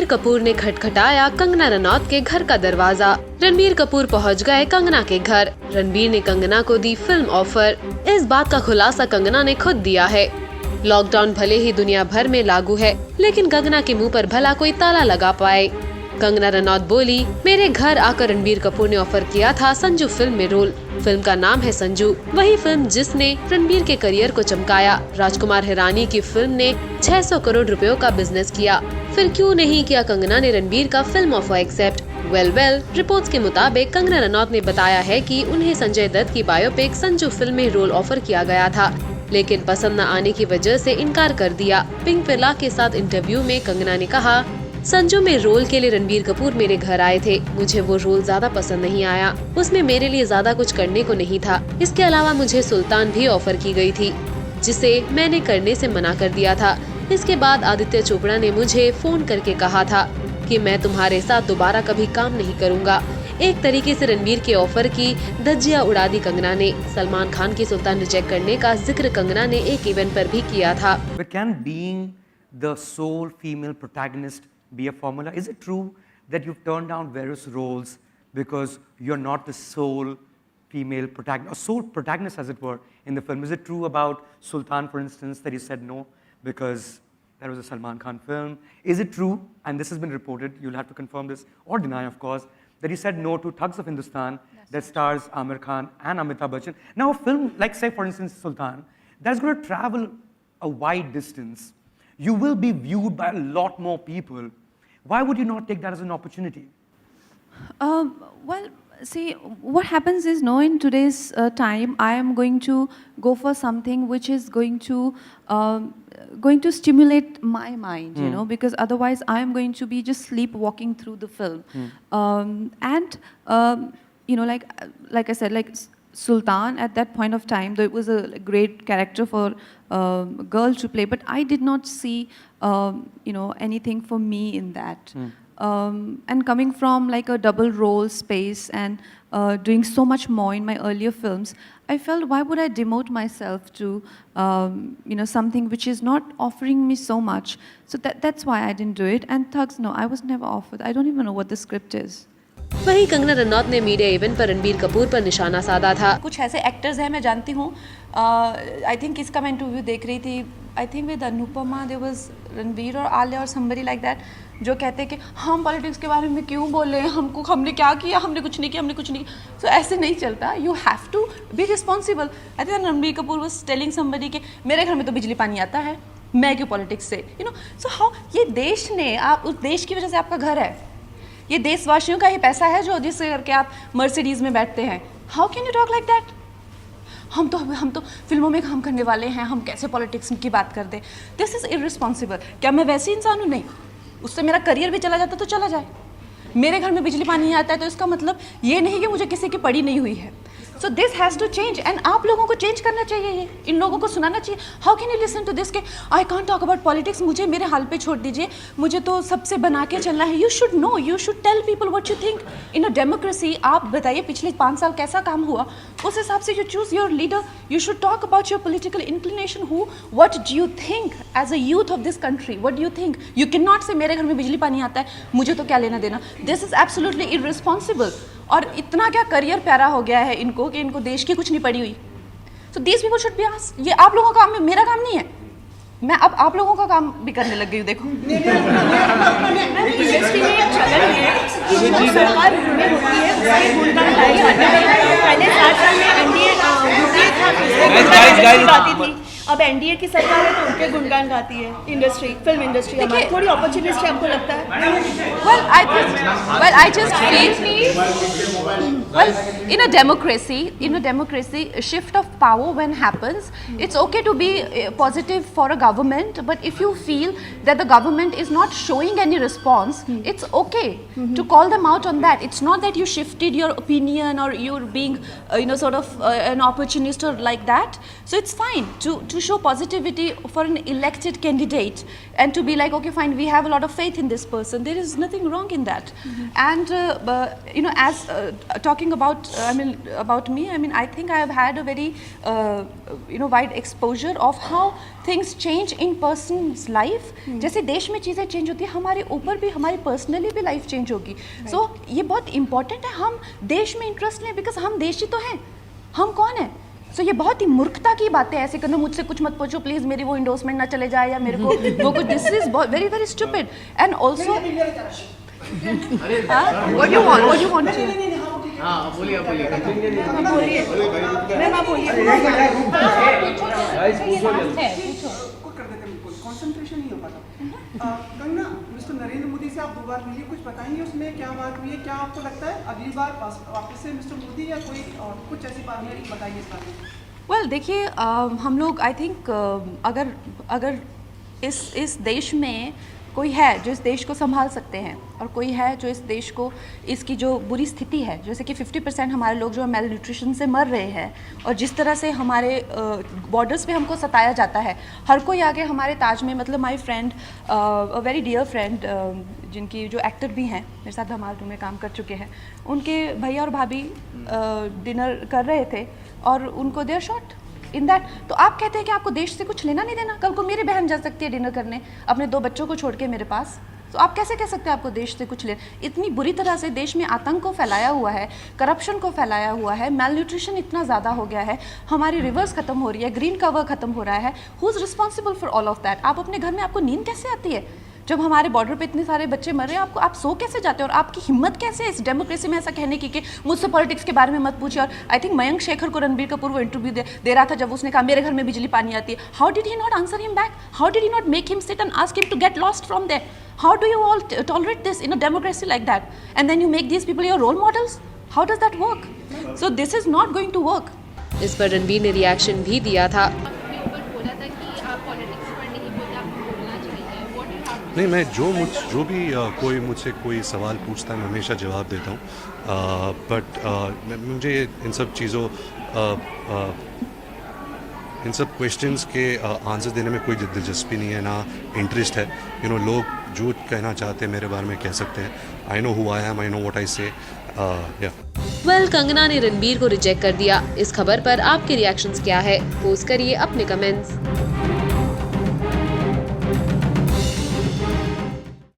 कपूर ने खटखटाया कंगना रनौत के घर का दरवाजा। रणबीर कपूर पहुंच गए कंगना के घर। रणबीर ने कंगना को दी फिल्म ऑफर। इस बात का खुलासा कंगना ने खुद दिया है। लॉकडाउन भले ही दुनिया भर में लागू है, लेकिन कंगना के मुंह पर भला कोई ताला लगा पाए। कंगना रनौत बोली, मेरे घर आकर रणबीर कपूर ने ऑफर किया था संजू फिल्म में रोल। फिल्म का नाम है संजू, वही फिल्म जिसने रणबीर के करियर को चमकाया। राजकुमार हिरानी की फिल्म ने 600 करोड़ रुपयों का बिजनेस किया, फिर क्यों नहीं किया कंगना ने रणबीर का film offer accept. Well reports के मुताबिक कंगना रनौत ने बताया है कि उन्हें संजय दत्त की बायोपिक संजू फिल्म में रोल ऑफर किया गया था, लेकिन पसंद न आने की वजह से इनकार कर दिया। पिंक पिला के साथ इंटरव्यू में कंगना ने कहा, संजू में रोल के लिए रणबीर कपूर मेरे घर आए थे। मुझे वो रोल ज्यादा पसंद नहीं आया, उसमें मेरे लिए ज्यादा कुछ करने को नहीं था। इसके अलावा मुझे सुल्तान भी ऑफर की गई थी, जिसे मैंने करने से मना कर दिया था। इसके बाद आदित्य चोपड़ा ने मुझे फोन करके कहा था कि मैं तुम्हारे साथ दोबारा कभी काम नहीं करूँगा। एक तरीके से रणबीर के ऑफर की धज्जियां उड़ा दी कंगना ने। सलमान खान की सुल्तान रिजेक्ट करने का जिक्र कंगना ने एक इवेंट पर भी किया था। But can being the sole female protagonist be a formula? Is it true that you've turned down various roles because you're not the sole female protagonist, or sole protagonist as it were, in the film? Is it true about Sultan, for instance, that you said no because that was a Salman Khan film? Is it true, and this has been reported, you'll have to confirm this or deny, of course, that you said no to Thugs of Hindustan that stars Amir Khan and Amitabh Bachchan? Now, a film like, say, for instance, Sultan, that's going to travel a wide distance. You will be viewed by a lot more people. Why would you not take that as an opportunity? Well, see, what happens is, no, in today's time, I am going to go for something which is going to stimulate my mind, you know, because otherwise I am going to be just sleepwalking through the film. You know, like I said, like Sultan at that point of time, though it was a great character for a girl to play, but I did not see, you know, anything for me in that. And coming from like a double role space and doing so much more in my earlier films, I felt, why would I demote myself to, you know, something which is not offering me so much? So that's why I didn't do it. And Thugs, no, I was never offered. I don't even know what the script is. वहीं कंगना रनौत ने media event पर रणबीर कपूर पर निशाना साधा था। कुछ ऐसे actors हैं, मैं जानती हूँ, आई थिंक इसका मैं इंटरव्यू देख रही थी, I think with Anupama, there was Ranbir और आलिया और समबडी लाइक दैट, जो कहते हैं कि हम पॉलिटिक्स के बारे में क्यों बोल रहे हैं, हमने क्या किया, हमने कुछ नहीं किया। सो ऐसे नहीं चलता, you have to be responsible. I think Ranbir Kapoor was telling somebody कि मेरे घर में तो बिजली पानी आता है, मैं क्यों पॉलिटिक्स से, यू नो। सो हाउ, ये देश ने, आप उस देश की वजह से आपका घर है, ये देशवासियों का ही पैसा है जो जिससे करके आप मर्सिडीज में बैठते हैं। How can you talk like that? हम तो फिल्मों में काम करने वाले हैं, हम कैसे पॉलिटिक्स की बात कर दें? This is irresponsible. क्या मैं वैसी इंसान हूँ? नहीं, उससे मेरा करियर भी चला जाता तो चला जाए। मेरे घर में बिजली पानी नहीं आता है तो इसका मतलब ये नहीं कि मुझे किसी की पड़ी नहीं हुई है। So this has to change, and आप लोगों को चेंज करना चाहिए, ये इन लोगों को सुनाना चाहिए। How can you listen to this के I can't talk about politics, मुझे मेरे हाल पे छोड़ दीजिए, मुझे तो सबसे बना के चलना है। You should know, you should tell people what you think in a democracy. आप बताइए पिछले 5 साल कैसा काम हुआ, उस हिसाब से you choose your leader. You should talk about your political inclination, who what do you think as a youth of this country, what do you think. You can not say मेरे घर में बिजली पानी आता है, मुझे तो क्या लेना देना। This is absolutely irresponsible. और इतना क्या करियर प्यारा हो गया है इनको कि इनको देश की कुछ नहीं पड़ी हुई। So these people should be asked. ये आप लोगों का काम है, मेरा काम नहीं है। मैं अब आप लोगों का काम भी करने लग गई हूँ। देखो इंडस्ट्री में ये चलन है कि जो सरकार में होती है उसके गुणगान गाए जाते हैं। पहले 7 साल में एनडीए था, गाती थी, अब एनडीए की सरकार है तो उनके गुणगान गाती है इंडस्ट्री, फिल्म इंडस्ट्री। हमारी थोड़ी अपॉर्चुनिस्ट है, हमको लगता है। Well, I just feel, well, in a democracy, a shift of power when happens, it's okay to be positive for a government, but if you feel that the government is not showing any response, it's okay to call them out on that. It's not that you shifted your opinion or you're being, sort of an opportunist or like that. So it's fine to show positivity for an elected candidate and to be like, okay, fine, we have a lot of faith in this person. There is nothing wrong in that. And you know, as talking about, about me, I think I have had a very you know, wide exposure of how things change in person's life. जैसे देश में चीज़ें change होती है, हमारे ऊपर भी, हमारी पर्सनली भी लाइफ चेंज होगी. So ये बहुत इंपॉर्टेंट है, हम देश में इंटरेस्ट लें, बिकॉज हम देशी तो हैं, हम कौन है. सो ये बहुत ही मूर्खता की बातें ऐसे करना, मुझसे कुछ मत पूछो प्लीज, मेरी वो इंडोर्समेंट ना चले जाए या मेरे को वो कुछ, this is very very stupid. And also what you want concentration नहीं हो पाता. कंगना, मिस्टर नरेंद्र मोदी से आप 2 बार मिली, कुछ बताएंगे उसमें क्या बात हुई है, क्या आपको लगता है अगली बार वापस से मिस्टर मोदी या कोई और कुछ ऐसी बात है, बताइए इस बारे में. वेल देखिए, हम लोग आई थिंक अगर इस देश में कोई है जो इस देश को संभाल सकते हैं और कोई है जो इस देश को, इसकी जो बुरी स्थिति है, जैसे कि 50% हमारे लोग जो मेल न्यूट्रिशन से मर रहे हैं और जिस तरह से हमारे बॉर्डर्स पे हमको सताया जाता है, हर कोई आगे हमारे ताज में, मतलब my friend, a very dear friend, जिनकी जो एक्टर भी हैं, मेरे साथ धमाल 2 में काम कर चुके हैं, उनके भैया और भाभी डिनर कर रहे थे और उनको देयर शॉट इन दैट. तो आप कहते हैं कि आपको देश से कुछ लेना नहीं देना. कल को मेरी बहन जा सकती है डिनर करने अपने 2 बच्चों को छोड़ के मेरे पास, तो आप कैसे कह सकते हैं आपको देश से कुछ ले. इतनी बुरी तरह से देश में आतंक को फैलाया हुआ है, करप्शन को फैलाया हुआ है, मेल न्यूट्रिशन इतना ज़्यादा हो गया है, हमारी रिवर्स खत्म हो रही है, ग्रीन कवर खत्म हो रहा है. Who is responsible for all of that. आप अपने घर में, आपको नींद कैसे आती है जब हमारे बॉर्डर पे इतने सारे बच्चे मर रहे हैं? आपको, आप सो कैसे जाते हैं और आपकी हिम्मत कैसे है इस डेमोक्रेसी में ऐसा कहने की कि मुझसे पॉलिटिक्स के बारे में मत पूछिए. और आई थिंक मयंक शेखर को रणबीर कपूर वो इंटरव्यू दे रहा था जब उसने कहा मेरे घर में बिजली पानी आती है. How did he not answer him back? How did he not make him sit and ask him to get lost from there? How do you all tolerate this in a democracy like that? And then you make these people your role models? How does that work? So this is not going to work. इस पर रणबीर ने reaction भी दिया था. नहीं, मैं जो भी कोई मुझसे कोई सवाल पूछता है मैं हमेशा जवाब देता हूँ. बट मुझे इन सब चीज़ों इन सब क्वेश्चंस के आंसर देने में कोई दिलचस्पी नहीं है, ना इंटरेस्ट है. लोग जो कहना चाहते हैं मेरे बारे में कह सकते हैं. I know who I am, I know what I से. वेल, कंगना ने रणबीर को रिजेक्ट कर दिया. इस खबर पर आपके रिएक्शंस क्या है? पोस्ट करिए अपने कमेंट्स.